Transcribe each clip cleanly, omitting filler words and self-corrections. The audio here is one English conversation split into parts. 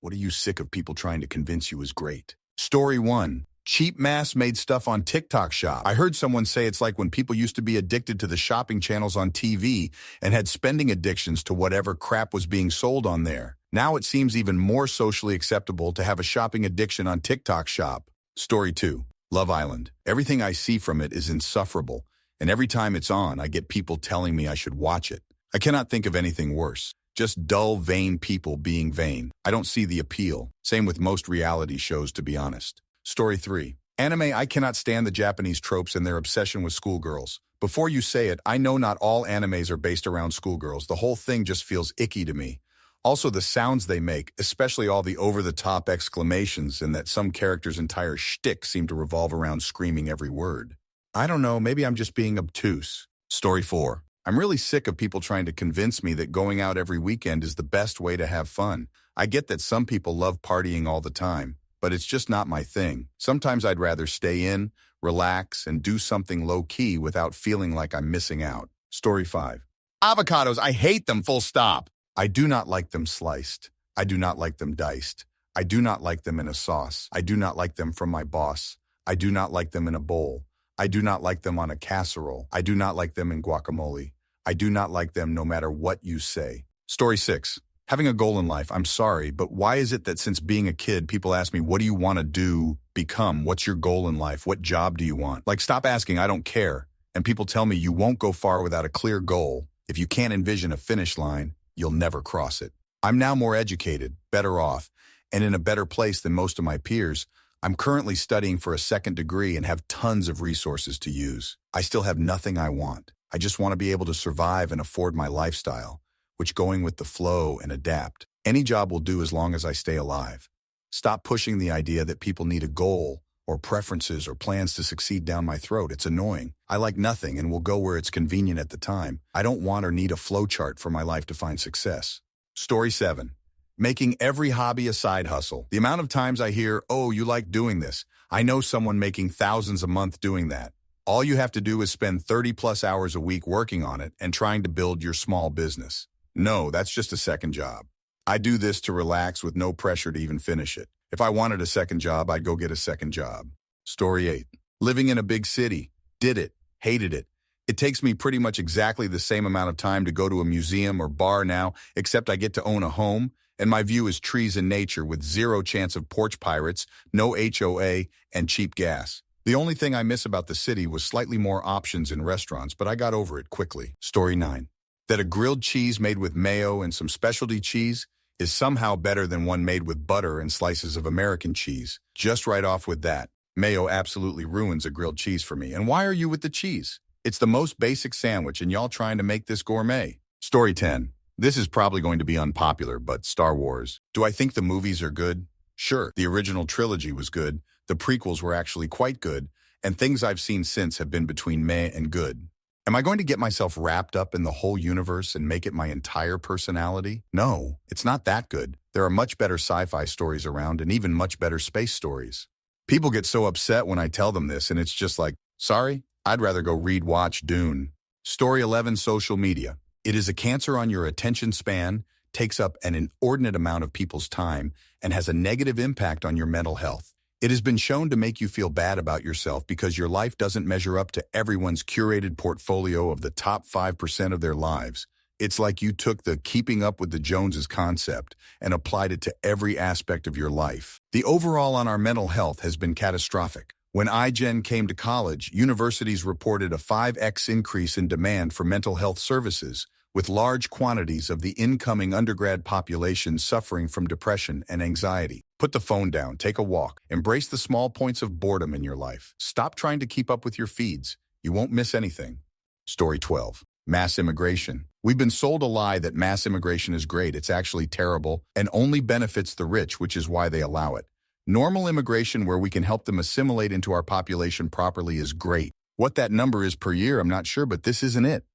What are you sick of people trying to convince you is great? Story 1. Cheap mass-made stuff on TikTok Shop. I heard someone say it's like when people used to be addicted to the shopping channels on TV and had spending addictions to whatever crap was being sold on there. Now it seems even more socially acceptable to have a shopping addiction on TikTok Shop. Story 2. Love Island. Everything I see from it is insufferable, and every time it's on, I get people telling me I should watch it. I cannot think of anything worse. Just dull, vain people being vain. I don't see the appeal. Same with most reality shows, to be honest. Story 3. Anime. I cannot stand the Japanese tropes and their obsession with schoolgirls. Before you say it, I know not all animes are based around schoolgirls. The whole thing just feels icky to me. Also, the sounds they make, especially all the over-the-top exclamations and that some characters' entire shtick seem to revolve around screaming every word. I don't know, maybe I'm just being obtuse. Story 4. I'm really sick of people trying to convince me that going out every weekend is the best way to have fun. I get that some people love partying all the time, but it's just not my thing. Sometimes I'd rather stay in, relax, and do something low-key without feeling like I'm missing out. Story 5. Avocados, I hate them, full stop. I do not like them sliced. I do not like them diced. I do not like them in a sauce. I do not like them from my boss. I do not like them in a bowl. I do not like them on a casserole. I do not like them in guacamole. I do not like them no matter what you say. Story 6. Having a goal in life. I'm sorry, but why is it that since being a kid, people ask me, what do you want to do, become? What's your goal in life? What job do you want? Like, stop asking, I don't care. And people tell me you won't go far without a clear goal. If you can't envision a finish line, you'll never cross it. I'm now more educated, better off, and in a better place than most of my peers. I'm currently studying for a second degree and have tons of resources to use. I still have nothing I want. I just want to be able to survive and afford my lifestyle, which going with the flow and adapt. Any job will do as long as I stay alive. Stop pushing the idea that people need a goal or preferences or plans to succeed down my throat. It's annoying. I like nothing and will go where it's convenient at the time. I don't want or need a flowchart for my life to find success. Story 7. Making every hobby a side hustle. The amount of times I hear, oh, you like doing this. I know someone making thousands a month doing that. All you have to do is spend 30+ hours a week working on it and trying to build your small business. No, that's just a second job. I do this to relax with no pressure to even finish it. If I wanted a second job, I'd go get a second job. Story 8. Living in a big city. Did it. Hated it. It takes me pretty much exactly the same amount of time to go to a museum or bar now, except I get to own a home, and my view is trees and nature with zero chance of porch pirates, no HOA, and cheap gas. The only thing I miss about the city was slightly more options in restaurants, but I got over it quickly. Story 9. That a grilled cheese made with mayo and some specialty cheese is somehow better than one made with butter and slices of American cheese. Just right off with that. Mayo absolutely ruins a grilled cheese for me. And why are you with the cheese? It's the most basic sandwich, and y'all trying to make this gourmet. Story 10. This is probably going to be unpopular, but Star Wars. Do I think the movies are good? Sure, the original trilogy was good. The prequels were actually quite good, and things I've seen since have been between meh and good. Am I going to get myself wrapped up in the whole universe and make it my entire personality? No, it's not that good. There are much better sci-fi stories around and even much better space stories. People get so upset when I tell them this, and it's just like, sorry, I'd rather go watch Dune. Story 11. Social media. It is a cancer on your attention span, takes up an inordinate amount of people's time, and has a negative impact on your mental health. It has been shown to make you feel bad about yourself because your life doesn't measure up to everyone's curated portfolio of the top 5% of their lives. It's like you took the keeping up with the Joneses concept and applied it to every aspect of your life. The overall on our mental health has been catastrophic. When iGen came to college, universities reported a 5x increase in demand for mental health services, with large quantities of the incoming undergrad population suffering from depression and anxiety. Put the phone down, take a walk, embrace the small points of boredom in your life. Stop trying to keep up with your feeds. You won't miss anything. Story 12. Mass immigration. We've been sold a lie that mass immigration is great. It's actually terrible and only benefits the rich, which is why they allow it. Normal immigration where we can help them assimilate into our population properly is great. What that number is per year, I'm not sure, but this isn't it.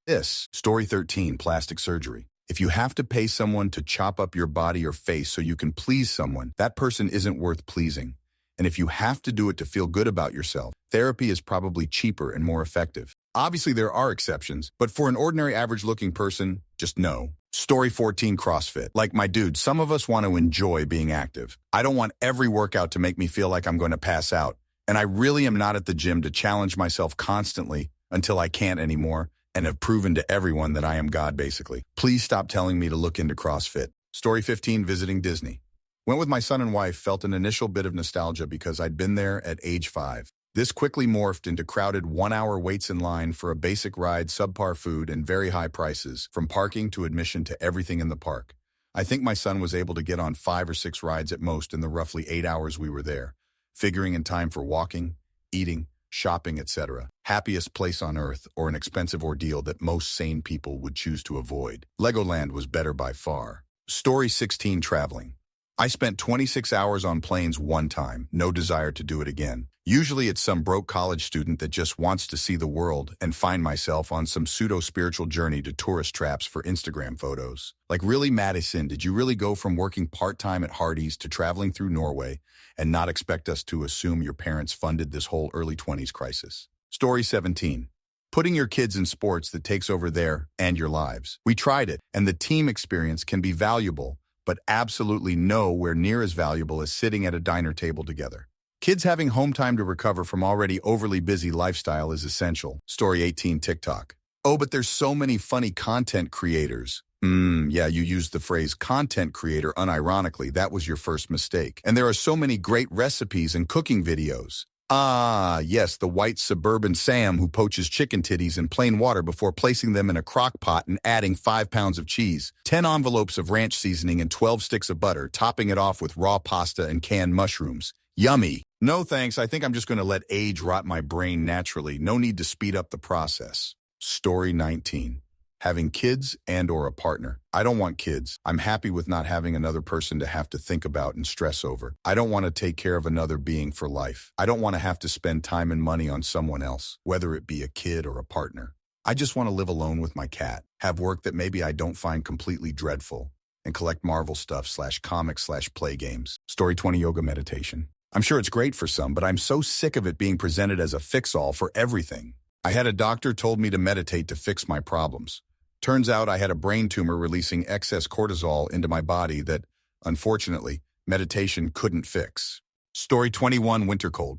Story 13. Plastic surgery. If you have to pay someone to chop up your body or face so you can please someone, that person isn't worth pleasing. And if you have to do it to feel good about yourself, therapy is probably cheaper and more effective. Obviously, there are exceptions, but for an ordinary average-looking person, just no. Story 14, CrossFit. Like my dude, some of us want to enjoy being active. I don't want every workout to make me feel like I'm going to pass out. And I really am not at the gym to challenge myself constantly until I can't anymore and have proven to everyone that I am God, basically. Please stop telling me to look into CrossFit. Story 15, visiting Disney. Went with my son and wife, felt an initial bit of nostalgia because I'd been there at age 5. This quickly morphed into crowded 1-hour waits in line for a basic ride, subpar food, and very high prices, from parking to admission to everything in the park. I think my son was able to get on 5 or 6 rides at most in the roughly 8 hours we were there, figuring in time for walking, eating, shopping, etc. Happiest place on earth, or an expensive ordeal that most sane people would choose to avoid. Legoland was better by far. Story 16, traveling. I spent 26 hours on planes one time, no desire to do it again. Usually it's some broke college student that just wants to see the world and find myself on some pseudo-spiritual journey to tourist traps for Instagram photos. Like, really, Madison, did you really go from working part-time at Hardee's to traveling through Norway and not expect us to assume your parents funded this whole early 20s crisis? Story 17. Putting your kids in sports that takes over their and your lives. We tried it, and the team experience can be valuable, but absolutely nowhere near as valuable as sitting at a diner table together. Kids having home time to recover from already overly busy lifestyle is essential. Story 18, TikTok. Oh, but there's so many funny content creators. Yeah, you used the phrase content creator unironically. That was your first mistake. And there are so many great recipes and cooking videos. Ah, yes, the white suburban Sam who poaches chicken titties in plain water before placing them in a crock pot and adding 5 pounds of cheese, 10 envelopes of ranch seasoning, and 12 sticks of butter, topping it off with raw pasta and canned mushrooms. Yummy. No thanks, I think I'm just going to let age rot my brain naturally. No need to speed up the process. Story 19. Having kids and/or a partner. I don't want kids. I'm happy with not having another person to have to think about and stress over. I don't want to take care of another being for life. I don't want to have to spend time and money on someone else, whether it be a kid or a partner. I just want to live alone with my cat, have work that maybe I don't find completely dreadful, and collect Marvel stuff/comics/play games. Story 20, yoga meditation. I'm sure it's great for some, but I'm so sick of it being presented as a fix-all for everything. I had a doctor told me to meditate to fix my problems. Turns out I had a brain tumor releasing excess cortisol into my body that, unfortunately, meditation couldn't fix. Story 21, winter cold.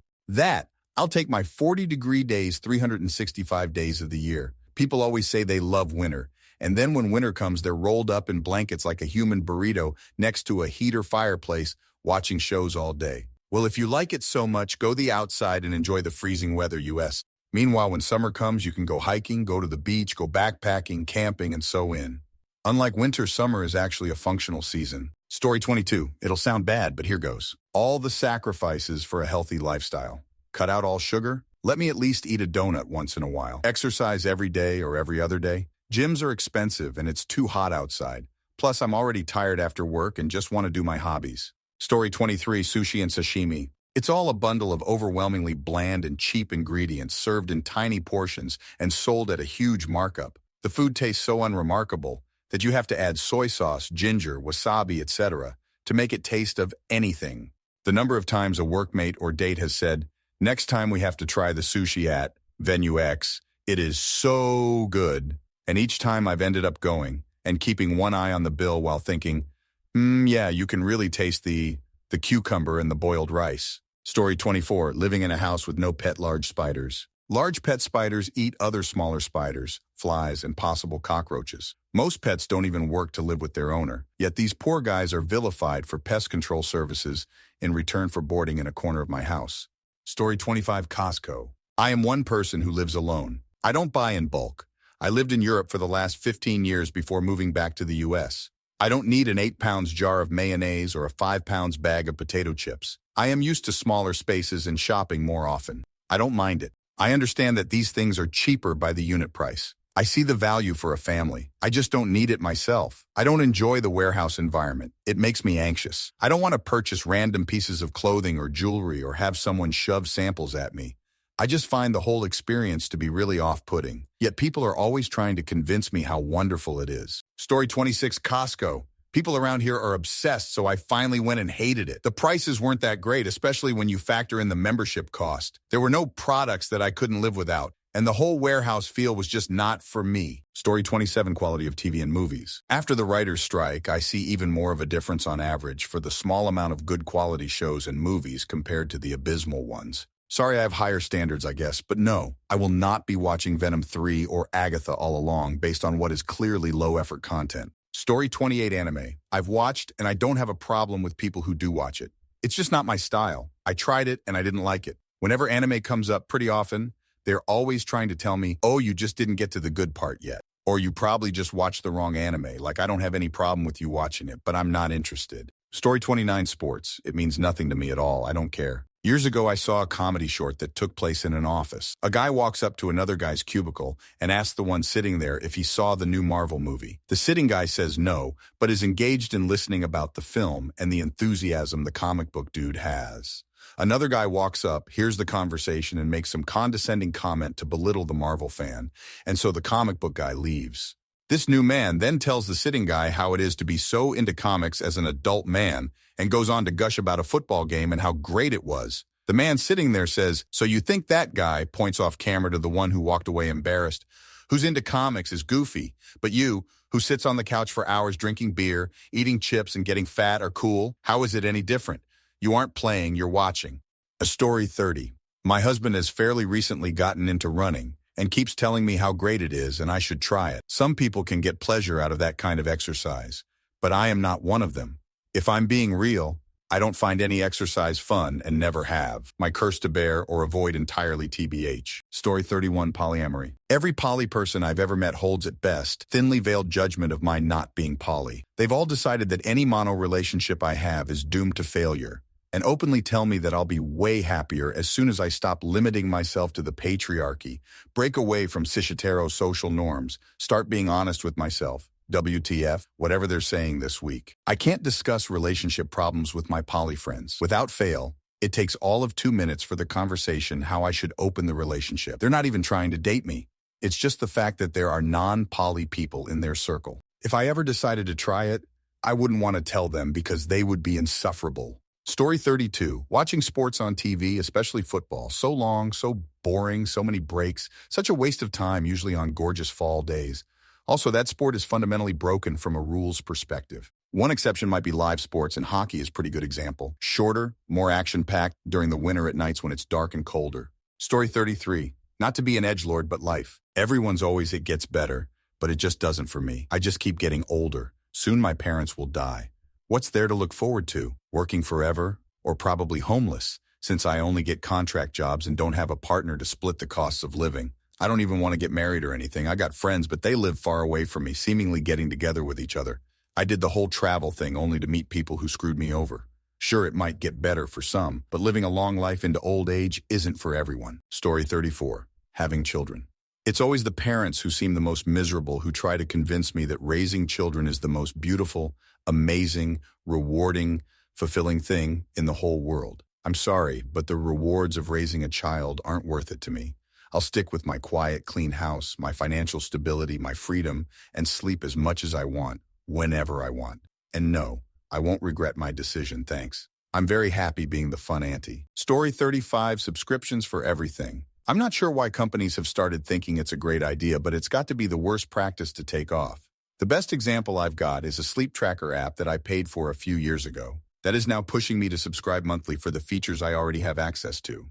I'll take my 40-degree days 365 days of the year. People always say they love winter, and then when winter comes, they're rolled up in blankets like a human burrito next to a heater fireplace, watching shows all day. Well, if you like it so much, go the outside and enjoy the freezing weather, US. Meanwhile, when summer comes, you can go hiking, go to the beach, go backpacking, camping, and so in. Unlike winter, summer is actually a functional season. Story 22. It'll sound bad, but here goes. All the sacrifices for a healthy lifestyle. Cut out all sugar. Let me at least eat a donut once in a while. Exercise every day or every other day. Gyms are expensive and it's too hot outside. Plus, I'm already tired after work and just want to do my hobbies. Story 23, sushi and sashimi. It's all a bundle of overwhelmingly bland and cheap ingredients served in tiny portions and sold at a huge markup. The food tastes so unremarkable that you have to add soy sauce, ginger, wasabi, etc. to make it taste of anything. The number of times a workmate or date has said, "Next time we have to try the sushi at Venue X, it is so good." And each time I've ended up going and keeping one eye on the bill while thinking, yeah, you can really taste the cucumber and the boiled rice. Story 24, living in a house with no pet large spiders. Large pet spiders eat other smaller spiders, flies, and possible cockroaches. Most pets don't even work to live with their owner, yet these poor guys are vilified for pest control services in return for boarding in a corner of my house. Story 25, Costco. I am one person who lives alone. I don't buy in bulk. I lived in Europe for the last 15 years before moving back to the US. I don't need an 8-pound jar of mayonnaise or a 5-pound bag of potato chips. I am used to smaller spaces and shopping more often. I don't mind it. I understand that these things are cheaper by the unit price. I see the value for a family. I just don't need it myself. I don't enjoy the warehouse environment. It makes me anxious. I don't want to purchase random pieces of clothing or jewelry or have someone shove samples at me. I just find the whole experience to be really off-putting. Yet people are always trying to convince me how wonderful it is. Story 26, Costco. People around here are obsessed, so I finally went and hated it. The prices weren't that great, especially when you factor in the membership cost. There were no products that I couldn't live without, and the whole warehouse feel was just not for me. Story 27, quality of TV and movies. After the writer's strike, I see even more of a difference on average for the small amount of good quality shows and movies compared to the abysmal ones. Sorry I have higher standards, I guess, but no, I will not be watching Venom 3 or Agatha all along based on what is clearly low-effort content. Story 28, anime. I've watched, and I don't have a problem with people who do watch it. It's just not my style. I tried it, and I didn't like it. Whenever anime comes up pretty often, they're always trying to tell me, oh, you just didn't get to the good part yet. Or you probably just watched the wrong anime. Like, I don't have any problem with you watching it, but I'm not interested. Story 29, sports. It means nothing to me at all. I don't care. Years ago, I saw a comedy short that took place in an office. A guy walks up to another guy's cubicle and asks the one sitting there if he saw the new Marvel movie. The sitting guy says no, but is engaged in listening about the film and the enthusiasm the comic book dude has. Another guy walks up, hears the conversation, and makes some condescending comment to belittle the Marvel fan, and so the comic book guy leaves. This new man then tells the sitting guy how it is to be so into comics as an adult man, and goes on to gush about a football game and how great it was. The man sitting there says, so you think that guy, points off camera to the one who walked away embarrassed, who's into comics is goofy, but you, who sits on the couch for hours drinking beer, eating chips, and getting fat are cool? How is it any different? You aren't playing, you're watching. A story 30. My husband has fairly recently gotten into running and keeps telling me how great it is and I should try it. Some people can get pleasure out of that kind of exercise, but I am not one of them. If I'm being real, I don't find any exercise fun and never have. My curse to bear or avoid entirely TBH. Story 31, polyamory. Every poly person I've ever met holds at best thinly veiled judgment of my not being poly. They've all decided that any mono relationship I have is doomed to failure, and openly tell me that I'll be way happier as soon as I stop limiting myself to the patriarchy, break away from cis-hetero social norms, start being honest with myself. WTF, whatever they're saying this week. I can't discuss relationship problems with my poly friends. Without fail, it takes all of 2 minutes for the conversation how I should open the relationship. They're not even trying to date me. It's just the fact that there are non-poly people in their circle. If I ever decided to try it, I wouldn't want to tell them because they would be insufferable. Story 32. Watching sports on TV, especially football, so long, so boring, so many breaks, such a waste of time, usually on gorgeous fall days. Also, that sport is fundamentally broken from a rules perspective. One exception might be live sports, and hockey is a pretty good example. Shorter, more action-packed during the winter at nights when it's dark and colder. Story 33. Not to be an edgelord, but life. Everyone's always it gets better, but it just doesn't for me. I just keep getting older. Soon my parents will die. What's there to look forward to? Working forever? Or probably homeless, since I only get contract jobs and don't have a partner to split the costs of living. I don't even want to get married or anything. I got friends, but they live far away from me, seemingly getting together with each other. I did the whole travel thing only to meet people who screwed me over. Sure, it might get better for some, but living a long life into old age isn't for everyone. Story 34. Having children. It's always the parents who seem the most miserable who try to convince me that raising children is the most beautiful, amazing, rewarding, fulfilling thing in the whole world. I'm sorry, but the rewards of raising a child aren't worth it to me. I'll stick with my quiet, clean house, my financial stability, my freedom, and sleep as much as I want, whenever I want. And no, I won't regret my decision, thanks. I'm very happy being the fun auntie. Story 35, subscriptions for everything. I'm not sure why companies have started thinking it's a great idea, but it's got to be the worst practice to take off. The best example I've got is a sleep tracker app that I paid for a few years ago. That is now pushing me to subscribe monthly for the features I already have access to.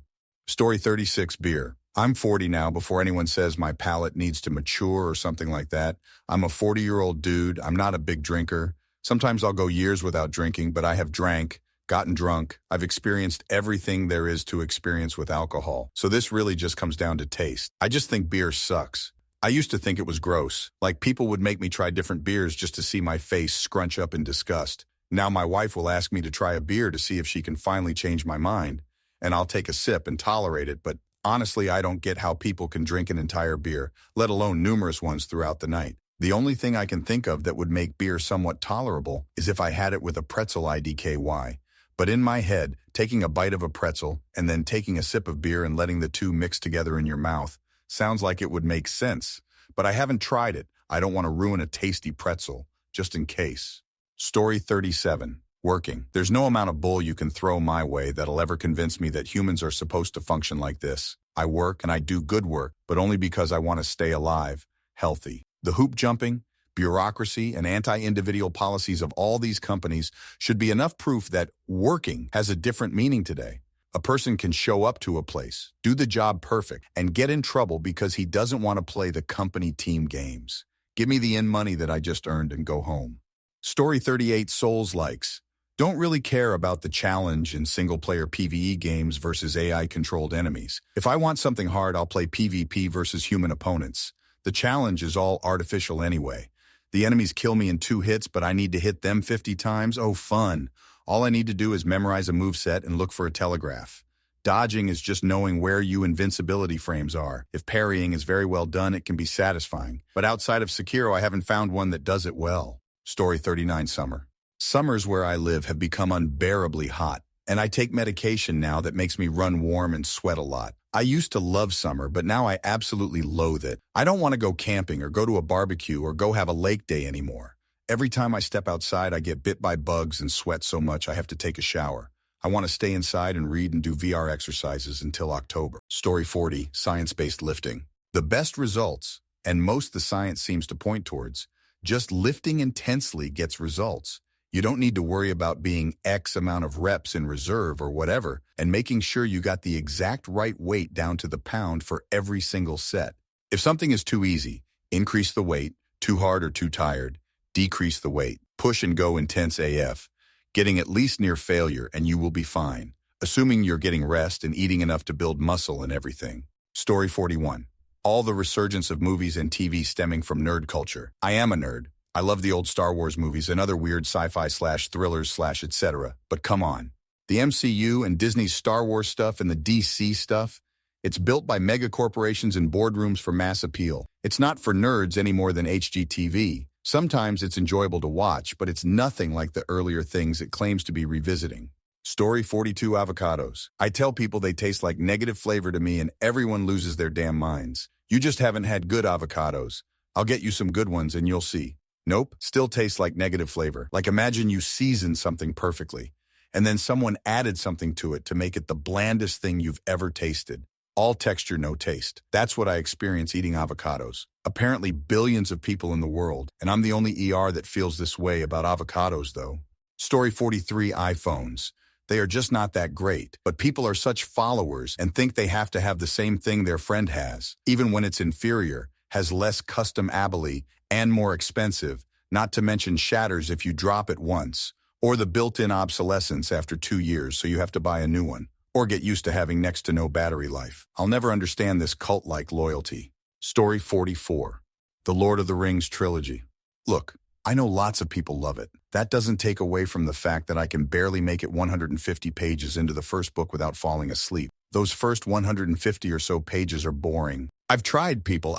Story 36, beer. I'm 40 now before anyone says my palate needs to mature or something like that. I'm a 40-year-old dude. I'm not a big drinker. Sometimes I'll go years without drinking, but I have drank, gotten drunk. I've experienced everything there is to experience with alcohol. So this really just comes down to taste. I just think beer sucks. I used to think it was gross. Like people would make me try different beers just to see my face scrunch up in disgust. Now my wife will ask me to try a beer to see if she can finally change my mind. And I'll take a sip and tolerate it, but honestly, I don't get how people can drink an entire beer, let alone numerous ones throughout the night. The only thing I can think of that would make beer somewhat tolerable is if I had it with a pretzel IDKY. But in my head, taking a bite of a pretzel and then taking a sip of beer and letting the two mix together in your mouth sounds like it would make sense. But I haven't tried it. I don't want to ruin a tasty pretzel, just in case. Story 37. Working. There's no amount of bull you can throw my way that'll ever convince me that humans are supposed to function like this. I work and I do good work, but only because I want to stay alive, healthy. The hoop jumping, bureaucracy, and anti-individual policies of all these companies should be enough proof that working has a different meaning today. A person can show up to a place, do the job perfect, and get in trouble because he doesn't want to play the company team games. Give me the money that I just earned and go home. Story 38 Souls likes. Don't really care about the challenge in single-player PvE games versus AI-controlled enemies. If I want something hard, I'll play PvP versus human opponents. The challenge is all artificial anyway. The enemies kill me in 2 hits, but I need to hit them 50 times? Oh, fun. All I need to do is memorize a moveset and look for a telegraph. Dodging is just knowing where your invincibility frames are. If parrying is very well done, it can be satisfying. But outside of Sekiro, I haven't found one that does it well. Story 39 Summer. Summers where I live have become unbearably hot, and I take medication now that makes me run warm and sweat a lot. I used to love summer, but now I absolutely loathe it. I don't want to go camping or go to a barbecue or go have a lake day anymore. Every time I step outside, I get bit by bugs and sweat so much I have to take a shower. I want to stay inside and read and do VR exercises until October. Story 40, Science-Based Lifting. The best results, and most the science seems to point towards, just lifting intensely gets results. You don't need to worry about being X amount of reps in reserve or whatever, and making sure you got the exact right weight down to the pound for every single set. If something is too easy, increase the weight, too hard or too tired, decrease the weight, push and go intense AF, getting at least near failure and you will be fine, assuming you're getting rest and eating enough to build muscle and everything. Story 41. All the resurgence of movies and TV stemming from nerd culture. I am a nerd. I love the old Star Wars movies and other weird sci-fi/thrillers/etc. But come on. The MCU and Disney's Star Wars stuff and the DC stuff, it's built by mega corporations in boardrooms for mass appeal. It's not for nerds any more than HGTV. Sometimes it's enjoyable to watch, but it's nothing like the earlier things it claims to be revisiting. Story 42 Avocados. I tell people they taste like negative flavor to me and everyone loses their damn minds. You just haven't had good avocados. I'll get you some good ones and you'll see. Nope, still tastes like negative flavor. Like imagine you seasoned something perfectly, and then someone added something to it to make it the blandest thing you've ever tasted. All texture, no taste. That's what I experience eating avocados. Apparently billions of people in the world, and I'm the only ER that feels this way about avocados though. Story 43 iPhones. They are just not that great, but people are such followers and think they have to have the same thing their friend has, even when it's inferior, has less custom ability, and more expensive, not to mention shatters if you drop it once, or the built-in obsolescence after 2 years so you have to buy a new one, or get used to having next to no battery life. I'll never understand this cult-like loyalty. Story 44. The Lord of the Rings trilogy. Look, I know lots of people love it. That doesn't take away from the fact that I can barely make it 150 pages into the first book without falling asleep. Those first 150 or so pages are boring. I've tried, people,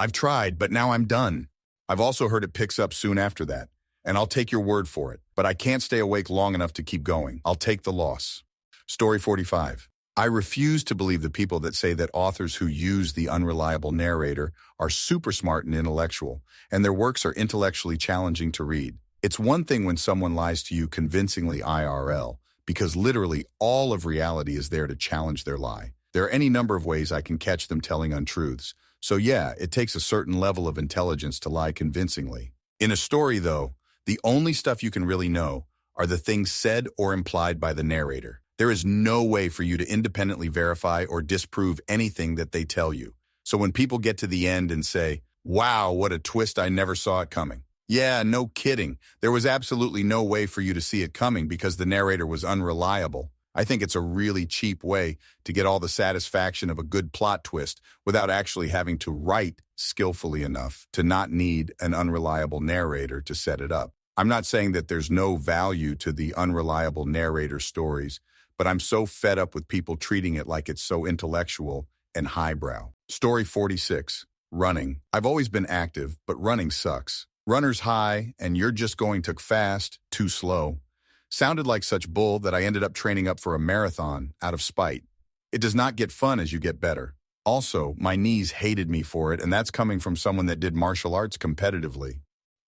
but now I'm done. I've also heard it picks up soon after that, and I'll take your word for it, but I can't stay awake long enough to keep going. I'll take the loss. Story 45. I refuse to believe the people that say that authors who use the unreliable narrator are super smart and intellectual, and their works are intellectually challenging to read. It's one thing when someone lies to you convincingly IRL, because literally all of reality is there to challenge their lie. There are any number of ways I can catch them telling untruths. So yeah, it takes a certain level of intelligence to lie convincingly. In a story, though, the only stuff you can really know are the things said or implied by the narrator. There is no way for you to independently verify or disprove anything that they tell you. So when people get to the end and say, wow, what a twist, I never saw it coming. Yeah, no kidding. There was absolutely no way for you to see it coming because the narrator was unreliable. I think it's a really cheap way to get all the satisfaction of a good plot twist without actually having to write skillfully enough to not need an unreliable narrator to set it up. I'm not saying that there's no value to the unreliable narrator stories, but I'm so fed up with people treating it like it's so intellectual and highbrow. Story 46. Running. I've always been active, but running sucks. Runner's high, and you're just going too fast, too slow. Sounded like such bull that I ended up training up for a marathon out of spite. It does not get fun as you get better. Also, my knees hated me for it, and that's coming from someone that did martial arts competitively.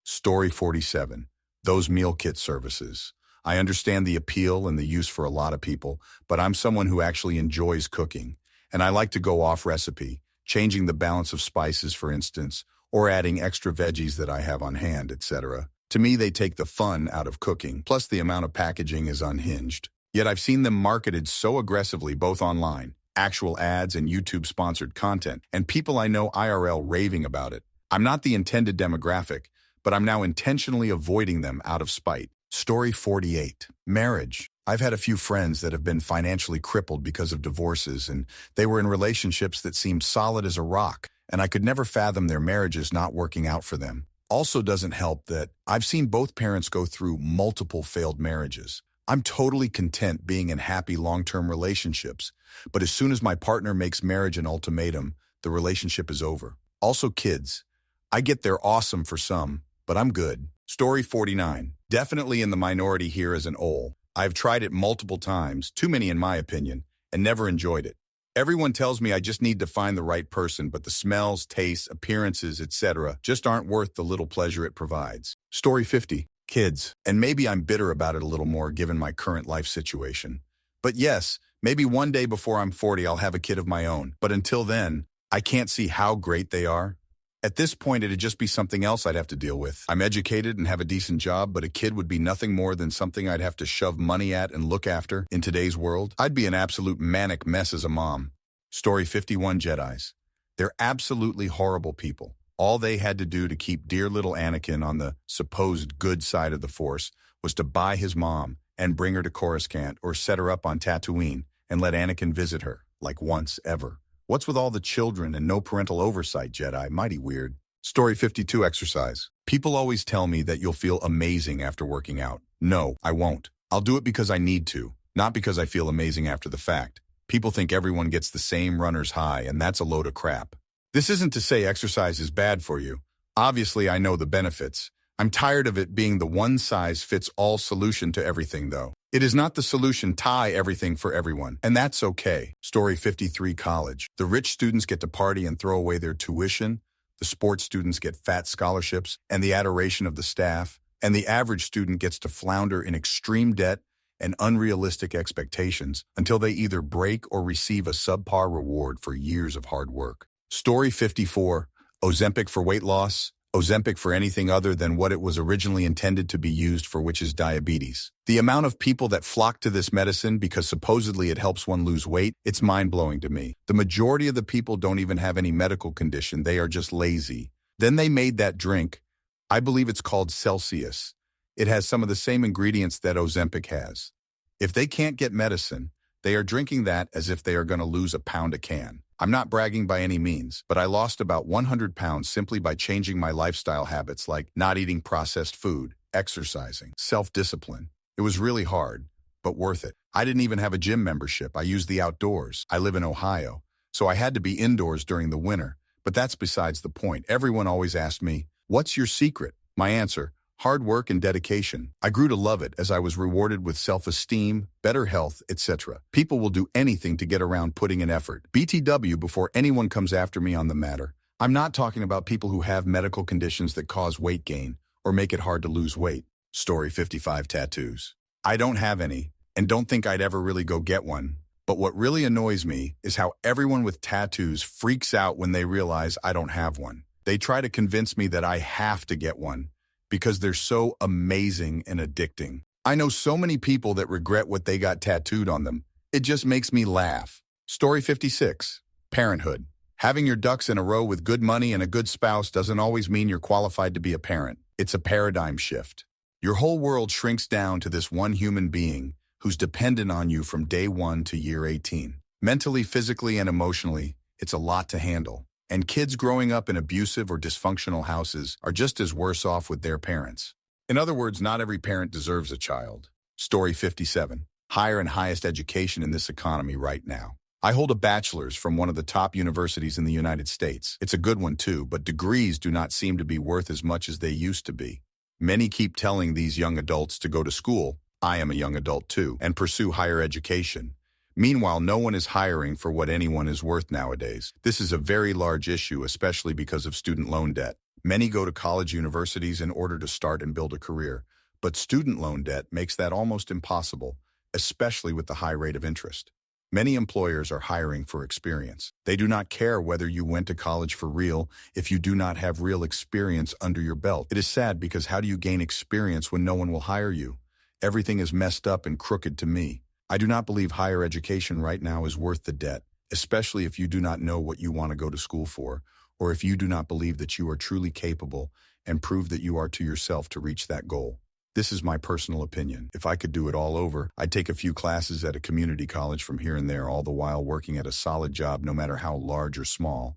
Story 47. Those meal kit services. I understand the appeal and the use for a lot of people, but I'm someone who actually enjoys cooking, and I like to go off recipe, changing the balance of spices, for instance, or adding extra veggies that I have on hand, etc. To me, they take the fun out of cooking, plus the amount of packaging is unhinged. Yet I've seen them marketed so aggressively both online, actual ads and YouTube-sponsored content, and people I know IRL raving about it. I'm not the intended demographic, but I'm now intentionally avoiding them out of spite. Story 48. Marriage. I've had a few friends that have been financially crippled because of divorces, and they were in relationships that seemed solid as a rock, and I could never fathom their marriages not working out for them. Also doesn't help that I've seen both parents go through multiple failed marriages. I'm totally content being in happy long-term relationships, but as soon as my partner makes marriage an ultimatum, the relationship is over. Also kids. I get they're awesome for some, but I'm good. Story 49. Definitely in the minority here as an OL. I've tried it multiple times, too many in my opinion, and never enjoyed it. Everyone tells me I just need to find the right person, but the smells, tastes, appearances, etc. just aren't worth the little pleasure it provides. Story 50. Kids. And maybe I'm bitter about it a little more given my current life situation. But yes, maybe one day before I'm 40 I'll have a kid of my own. But until then, I can't see how great they are. At this point, it'd just be something else I'd have to deal with. I'm educated and have a decent job, but a kid would be nothing more than something I'd have to shove money at and look after in today's world. I'd be an absolute manic mess as a mom. Story 51. Jedis. They're absolutely horrible people. All they had to do to keep dear little Anakin on the supposed good side of the Force was to buy his mom and bring her to Coruscant or set her up on Tatooine and let Anakin visit her, like once ever. What's with all the children and no parental oversight, Jedi? Mighty weird. Story 52. Exercise. People always tell me that you'll feel amazing after working out. No, I won't. I'll do it because I need to, not because I feel amazing after the fact. People think everyone gets the same runner's high, and that's a load of crap. This isn't to say exercise is bad for you. Obviously, I know the benefits. I'm tired of it being the one-size-fits-all solution to everything, though. It is not the solution tie everything for everyone, and that's okay. Story 53. College. The rich students get to party and throw away their tuition. The sports students get fat scholarships and the adoration of the staff. And the average student gets to flounder in extreme debt and unrealistic expectations until they either break or receive a subpar reward for years of hard work. Story 54. Ozempic for weight loss. Ozempic for anything other than what it was originally intended to be used for, which is diabetes. The amount of people that flock to this medicine because supposedly it helps one lose weight, it's mind-blowing to me. The majority of the people don't even have any medical condition, they are just lazy. Then they made that drink. I believe it's called Celsius. It has some of the same ingredients that Ozempic has. If they can't get medicine, they are drinking that as if they are going to lose a pound a can. I'm not bragging by any means, but I lost about 100 pounds simply by changing my lifestyle habits like not eating processed food, exercising, self-discipline. It was really hard, but worth it. I didn't even have a gym membership. I used the outdoors. I live in Ohio, so I had to be indoors during the winter. But that's besides the point. Everyone always asked me, "What's your secret?" My answer, hard work and dedication. I grew to love it as I was rewarded with self-esteem, better health, etc. People will do anything to get around putting in effort. BTW before anyone comes after me on the matter. I'm not talking about people who have medical conditions that cause weight gain or make it hard to lose weight. Story 55. Tattoos. I don't have any and don't think I'd ever really go get one. But what really annoys me is how everyone with tattoos freaks out when they realize I don't have one. They try to convince me that I have to get one because they're so amazing and addicting. I know so many people that regret what they got tattooed on them. It just makes me laugh. Story 56. Parenthood. Having your ducks in a row with good money and a good spouse doesn't always mean you're qualified to be a parent. It's a paradigm shift. Your whole world shrinks down to this one human being who's dependent on you from day 1 to year 18. Mentally, physically, and emotionally, it's a lot to handle. And kids growing up in abusive or dysfunctional houses are just as worse off with their parents. In other words, not every parent deserves a child. Story 57. Higher and highest education in this economy right now. I hold a bachelor's from one of the top universities in the United States. It's a good one too, but degrees do not seem to be worth as much as they used to be. Many keep telling these young adults to go to school, I am a young adult too, and pursue higher education. Meanwhile, no one is hiring for what anyone is worth nowadays. This is a very large issue, especially because of student loan debt. Many go to college universities in order to start and build a career, But student loan debt makes that almost impossible, especially with the high rate of interest. Many employers are hiring for experience. They do not care whether you went to college for real if you do not have real experience under your belt. It is sad because how do you gain experience when no one will hire you? Everything is messed up and crooked to me. I do not believe higher education right now is worth the debt, especially if you do not know what you want to go to school for, or if you do not believe that you are truly capable and prove that you are to yourself to reach that goal. This is my personal opinion. If I could do it all over, I'd take a few classes at a community college from here and there, all the while working at a solid job no matter how large or small,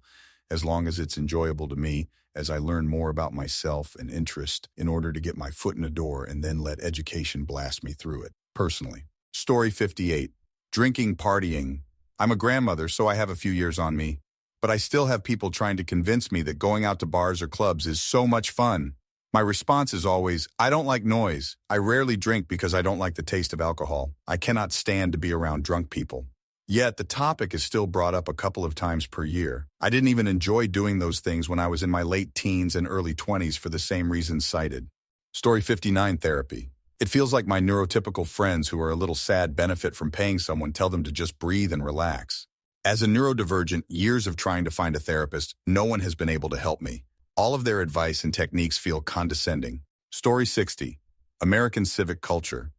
as long as it's enjoyable to me, as I learn more about myself and interest in order to get my foot in the door and then let education blast me through it, personally. Story 58. Drinking, partying. I'm a grandmother, so I have a few years on me, but I still have people trying to convince me that going out to bars or clubs is so much fun. My response is always, I don't like noise. I rarely drink because I don't like the taste of alcohol. I cannot stand to be around drunk people. Yet the topic is still brought up a couple of times per year. I didn't even enjoy doing those things when I was in my late teens and early 20s for the same reasons cited. Story 59. Therapy. It feels like my neurotypical friends who are a little sad benefit from paying someone tell them to just breathe and relax. As a neurodivergent, years of trying to find a therapist, no one has been able to help me. All of their advice and techniques feel condescending. Story 60. American civic culture.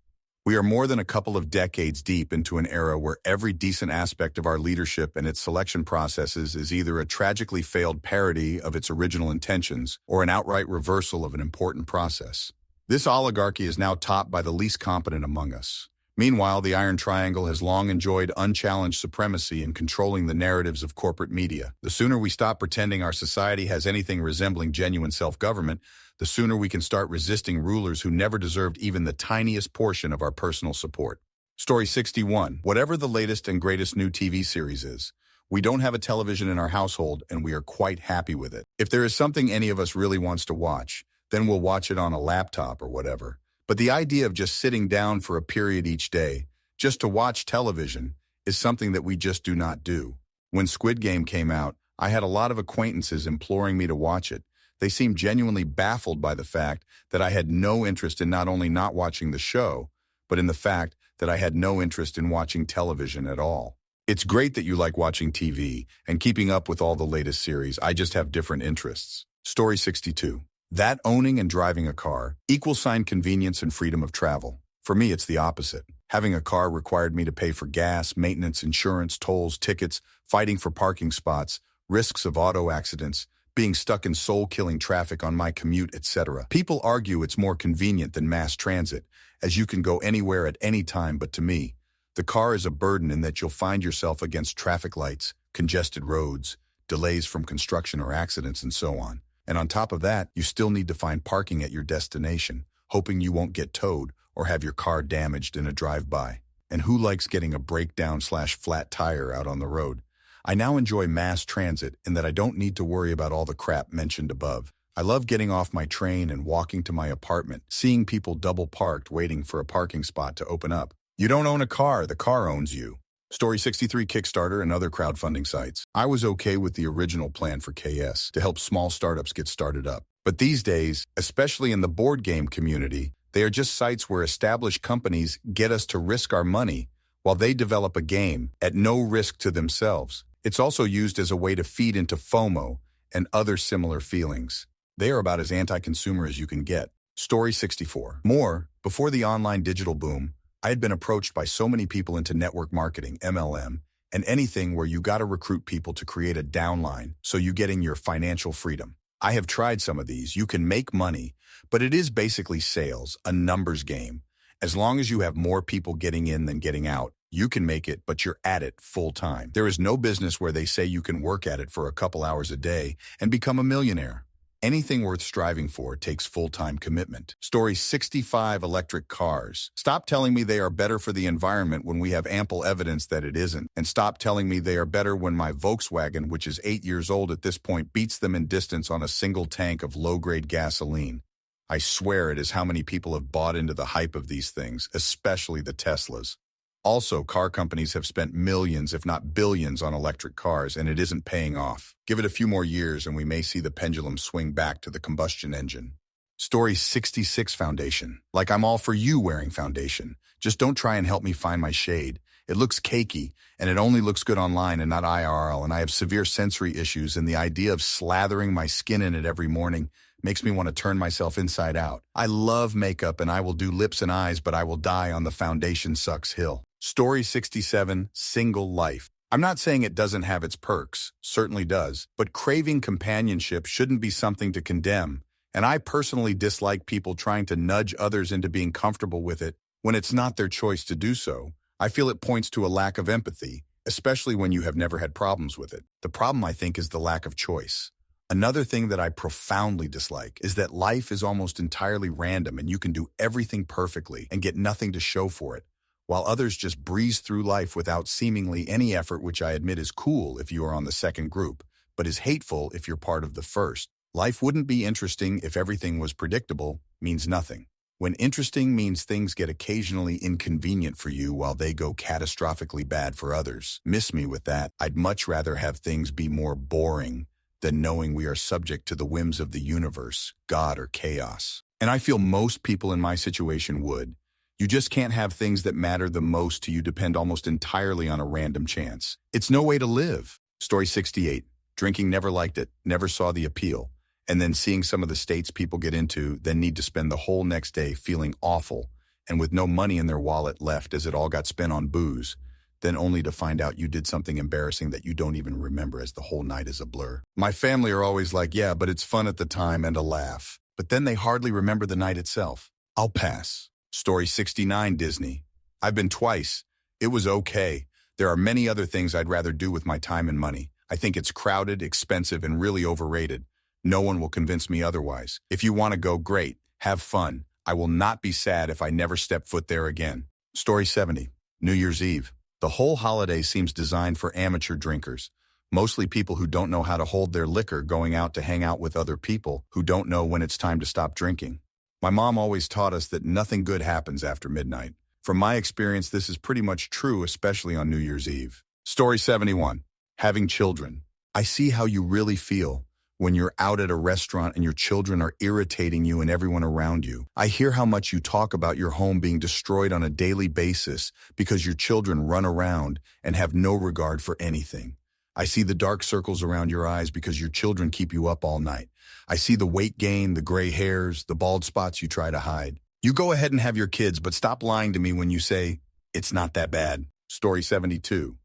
We are more than a couple of decades deep into an era where every decent aspect of our leadership and its selection processes is either a tragically failed parody of its original intentions or an outright reversal of an important process. This oligarchy is now topped by the least competent among us. Meanwhile, the Iron Triangle has long enjoyed unchallenged supremacy in controlling the narratives of corporate media. The sooner we stop pretending our society has anything resembling genuine self-government, the sooner we can start resisting rulers who never deserved even the tiniest portion of our personal support. Story 61. Whatever the latest and greatest new TV series is, we don't have a television in our household and we are quite happy with it. If there is something any of us really wants to watch, then we'll watch it on a laptop or whatever. But the idea of just sitting down for a period each day, just to watch television, is something that we just do not do. When Squid Game came out, I had a lot of acquaintances imploring me to watch it. They seemed genuinely baffled by the fact that I had no interest in not only not watching the show, but in the fact that I had no interest in watching television at all. It's great that you like watching TV and keeping up with all the latest series. I just have different interests. Story 62. That owning and driving a car =, convenience and freedom of travel. For me, it's the opposite. Having a car required me to pay for gas, maintenance, insurance, tolls, tickets, fighting for parking spots, risks of auto accidents, being stuck in soul-killing traffic on my commute, etc. People argue it's more convenient than mass transit, as you can go anywhere at any time, but to me, the car is a burden in that you'll find yourself against traffic lights, congested roads, delays from construction or accidents, and so on. And on top of that, you still need to find parking at your destination, hoping you won't get towed or have your car damaged in a drive-by. And who likes getting a breakdown/flat tire out on the road? I now enjoy mass transit in that I don't need to worry about all the crap mentioned above. I love getting off my train and walking to my apartment, seeing people double parked waiting for a parking spot to open up. You don't own a car, the car owns you. Story 63. Kickstarter and other crowdfunding sites. I was okay with the original plan for KS to help small startups get started up. But these days, especially in the board game community, they are just sites where established companies get us to risk our money while they develop a game at no risk to themselves. It's also used as a way to feed into FOMO and other similar feelings. They are about as anti-consumer as you can get. Story 64. More, before the online digital boom, I had been approached by so many people into network marketing, MLM, and anything where you gotta recruit people to create a downline so you get in your financial freedom. I have tried some of these. You can make money, but it is basically sales, a numbers game. As long as you have more people getting in than getting out, you can make it, but you're at it full time. There is no business where they say you can work at it for a couple hours a day and become a millionaire. Anything worth striving for takes full-time commitment. Story 65. Electric cars. Stop telling me they are better for the environment when we have ample evidence that it isn't. And stop telling me they are better when my Volkswagen, which is 8 years old at this point, beats them in distance on a single tank of low-grade gasoline. I swear it is how many people have bought into the hype of these things, especially the Teslas. Also, car companies have spent millions, if not billions, on electric cars, and it isn't paying off. Give it a few more years and we may see the pendulum swing back to the combustion engine. Story 66 foundation. Like I'm all for you wearing foundation. Just don't try and help me find my shade. It looks cakey, and it only looks good online and not IRL, and I have severe sensory issues, and the idea of slathering my skin in it every morning makes me want to turn myself inside out. I love makeup, and I will do lips and eyes, but I will die on the foundation sucks hill. Story 67, single life. I'm not saying it doesn't have its perks, certainly does, but craving companionship shouldn't be something to condemn, and I personally dislike people trying to nudge others into being comfortable with it when it's not their choice to do so. I feel it points to a lack of empathy, especially when you have never had problems with it. The problem, I think, is the lack of choice. Another thing that I profoundly dislike is that life is almost entirely random and you can do everything perfectly and get nothing to show for it, while others just breeze through life without seemingly any effort, which I admit is cool if you are on the second group, but is hateful if you're part of the first. Life wouldn't be interesting if everything was predictable, means nothing. When interesting means things get occasionally inconvenient for you while they go catastrophically bad for others. Miss me with that. I'd much rather have things be more boring than knowing we are subject to the whims of the universe, God, or chaos. And I feel most people in my situation would. You just can't have things that matter the most to you depend almost entirely on a random chance. It's no way to live. Story 68. Drinking, never liked it, never saw the appeal. And then seeing some of the states people get into, then need to spend the whole next day feeling awful and with no money in their wallet left as it all got spent on booze, then only to find out you did something embarrassing that you don't even remember as the whole night is a blur. My family are always like, yeah, but it's fun at the time and a laugh. But then they hardly remember the night itself. I'll pass. Story 69, Disney. I've been twice. It was okay. There are many other things I'd rather do with my time and money. I think it's crowded, expensive, and really overrated. No one will convince me otherwise. If you want to go, great. Have fun. I will not be sad if I never step foot there again. Story 70. New Year's Eve. The whole holiday seems designed for amateur drinkers, mostly people who don't know how to hold their liquor going out to hang out with other people who don't know when it's time to stop drinking. My mom always taught us that nothing good happens after midnight. From my experience, this is pretty much true, especially on New Year's Eve. Story 71. Having children. I see how you really feel when you're out at a restaurant and your children are irritating you and everyone around you. I hear how much you talk about your home being destroyed on a daily basis because your children run around and have no regard for anything. I see the dark circles around your eyes because your children keep you up all night. I see the weight gain, the gray hairs, the bald spots you try to hide. You go ahead and have your kids, but stop lying to me when you say, it's not that bad. Story 72.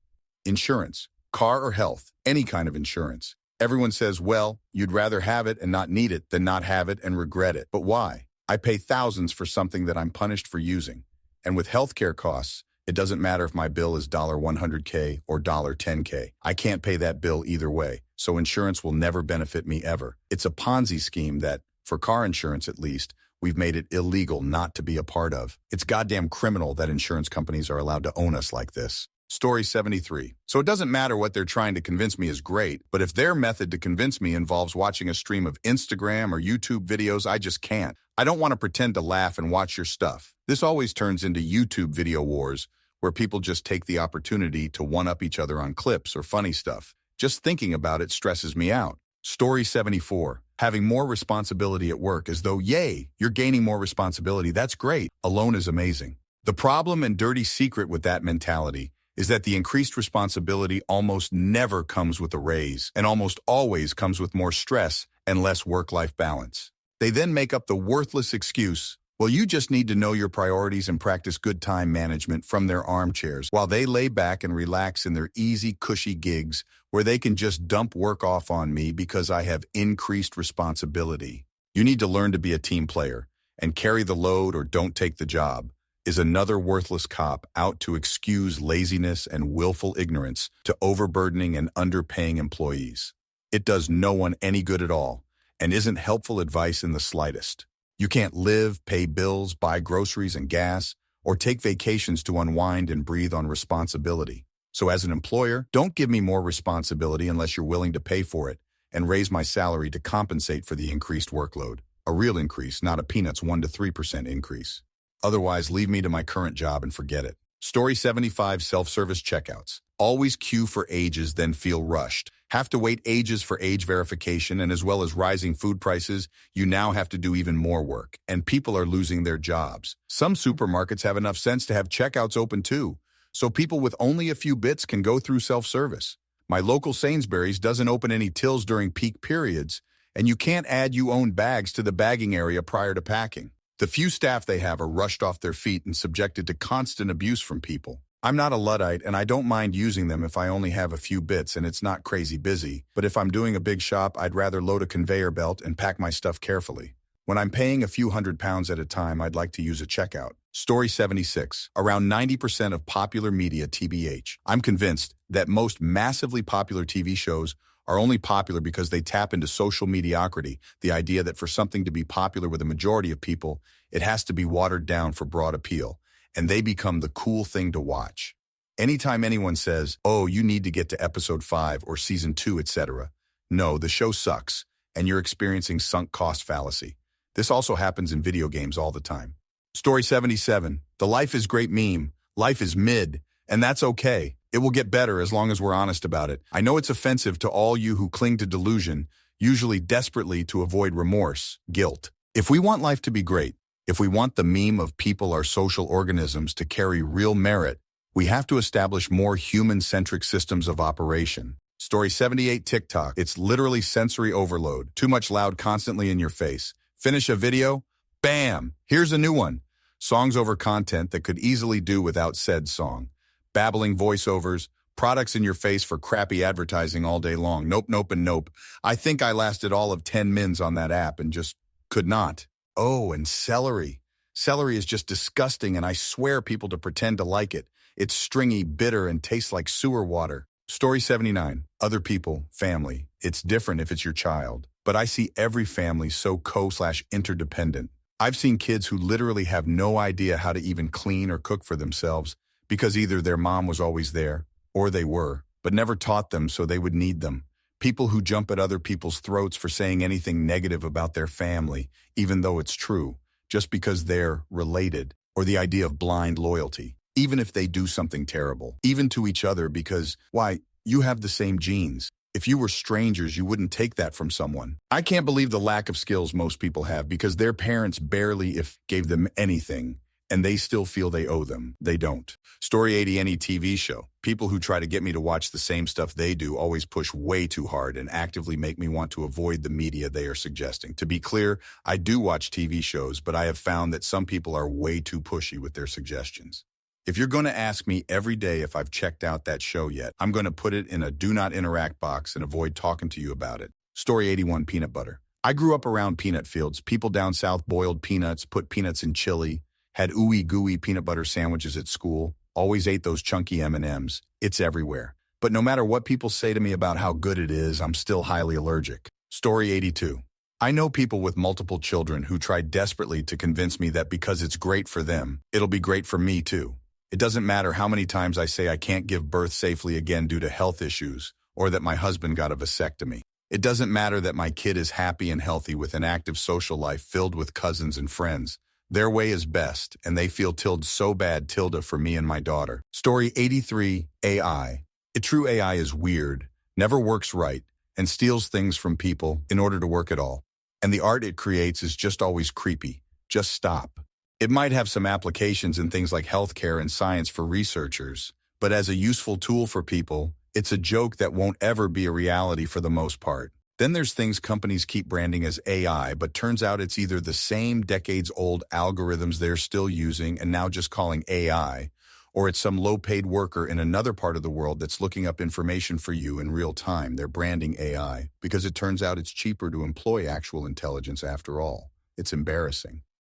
Insurance. Car or health. Any kind of insurance. Everyone says, well, you'd rather have it and not need it than not have it and regret it. But why? I pay thousands for something that I'm punished for using. And with healthcare costs, it doesn't matter if my bill is $100K or $10K. I can't pay that bill either way, so insurance will never benefit me ever. It's a Ponzi scheme that, for car insurance at least, we've made it illegal not to be a part of. It's goddamn criminal that insurance companies are allowed to own us like this. Story 73. So it doesn't matter what they're trying to convince me is great, but if their method to convince me involves watching a stream of Instagram or YouTube videos, I just can't. I don't want to pretend to laugh and watch your stuff. This always turns into YouTube video wars, where people just take the opportunity to one-up each other on clips or funny stuff. Just thinking about it stresses me out. Story 74. Having more responsibility at work as though, yay, you're gaining more responsibility. That's great. Alone is amazing. The problem and dirty secret with that mentality is that the increased responsibility almost never comes with a raise and almost always comes with more stress and less work-life balance. They then make up the worthless excuse, well, you just need to know your priorities and practice good time management from their armchairs while they lay back and relax in their easy, cushy gigs where they can just dump work off on me because I have increased responsibility. You need to learn to be a team player and carry the load or don't take the job. Is another worthless cop out to excuse laziness and willful ignorance to overburdening and underpaying employees. It does no one any good at all and isn't helpful advice in the slightest. You can't live, pay bills, buy groceries and gas, or take vacations to unwind and breathe on responsibility. So as an employer, don't give me more responsibility unless you're willing to pay for it and raise my salary to compensate for the increased workload. A real increase, not a peanuts 1 to 3% increase. Otherwise, leave me to my current job and forget it. Story 75. Self-service checkouts. Always queue for ages, then feel rushed. Have to wait ages for age verification, and as well as rising food prices, you now have to do even more work, and people are losing their jobs. Some supermarkets have enough sense to have checkouts open too, so people with only a few bits can go through self-service. My local Sainsbury's doesn't open any tills during peak periods, and you can't add your own bags to the bagging area prior to packing. The few staff they have are rushed off their feet and subjected to constant abuse from people. I'm not a Luddite, and I don't mind using them if I only have a few bits and it's not crazy busy, but if I'm doing a big shop, I'd rather load a conveyor belt and pack my stuff carefully. When I'm paying a few £100s at a time, I'd like to use a checkout. Story 76. Around 90% of popular media, TBH. I'm convinced that most massively popular TV shows are only popular because they tap into social mediocrity, the idea that for something to be popular with a majority of people, it has to be watered down for broad appeal, and they become the cool thing to watch. Anytime anyone says, oh, you need to get to episode 5 or season 2, etc., no, the show sucks, and you're experiencing sunk cost fallacy. This also happens in video games all the time. Story 77. The life is great meme. Life is mid, and that's okay. It will get better as long as we're honest about it. I know it's offensive to all you who cling to delusion, usually desperately to avoid remorse, guilt. If we want life to be great, if we want the meme of people are social organisms to carry real merit, we have to establish more human-centric systems of operation. Story 78. TikTok. It's literally sensory overload. Too much loud constantly in your face. Finish a video? Bam! Here's a new one. Songs over content that could easily do without said song. Babbling voiceovers, products in your face for crappy advertising all day long. Nope, nope, and nope. I think I lasted all of 10 mins on that app and just could not. Oh, and celery. Celery is just disgusting, and I swear people to pretend to like it. It's stringy, bitter, and tastes like sewer water. Story 79. Other people, family. It's different if it's your child. But I see every family so co/interdependent. I've seen kids who literally have no idea how to even clean or cook for themselves because either their mom was always there, or they were, but never taught them so they would need them. People who jump at other people's throats for saying anything negative about their family, even though it's true, just because they're related, or the idea of blind loyalty, even if they do something terrible, even to each other because, why, you have the same genes. If you were strangers, you wouldn't take that from someone. I can't believe the lack of skills most people have because their parents barely gave them anything, and they still feel they owe them. They don't. Story 80. Any TV show. People who try to get me to watch the same stuff they do always push way too hard and actively make me want to avoid the media they are suggesting. To be clear, I do watch TV shows, but I have found that some people are way too pushy with their suggestions. If you're going to ask me every day if I've checked out that show yet, I'm going to put it in a do not interact box and avoid talking to you about it. Story 81. Peanut butter. I grew up around peanut fields. People down south boiled peanuts, put peanuts in chili, had ooey gooey peanut butter sandwiches at school, always ate those chunky M&Ms. It's everywhere. But no matter what people say to me about how good it is, I'm still highly allergic. Story 82. I know people with multiple children who try desperately to convince me that because it's great for them, it'll be great for me too. It doesn't matter how many times I say I can't give birth safely again due to health issues, or that my husband got a vasectomy. It doesn't matter that my kid is happy and healthy with an active social life filled with cousins and friends. Their way is best, and they feel so bad for me and my daughter. Story 83. AI. A true AI is weird, never works right, and steals things from people in order to work at all. And the art it creates is just always creepy. Just stop. It might have some applications in things like healthcare and science for researchers, but as a useful tool for people, it's a joke that won't ever be a reality for the most part. Then there's things companies keep branding as AI, but turns out it's either the same decades-old algorithms they're still using and now just calling AI, or it's some low-paid worker in another part of the world that's looking up information for you in real time. They're branding AI because it turns out it's cheaper to employ actual intelligence after all. It's embarrassing.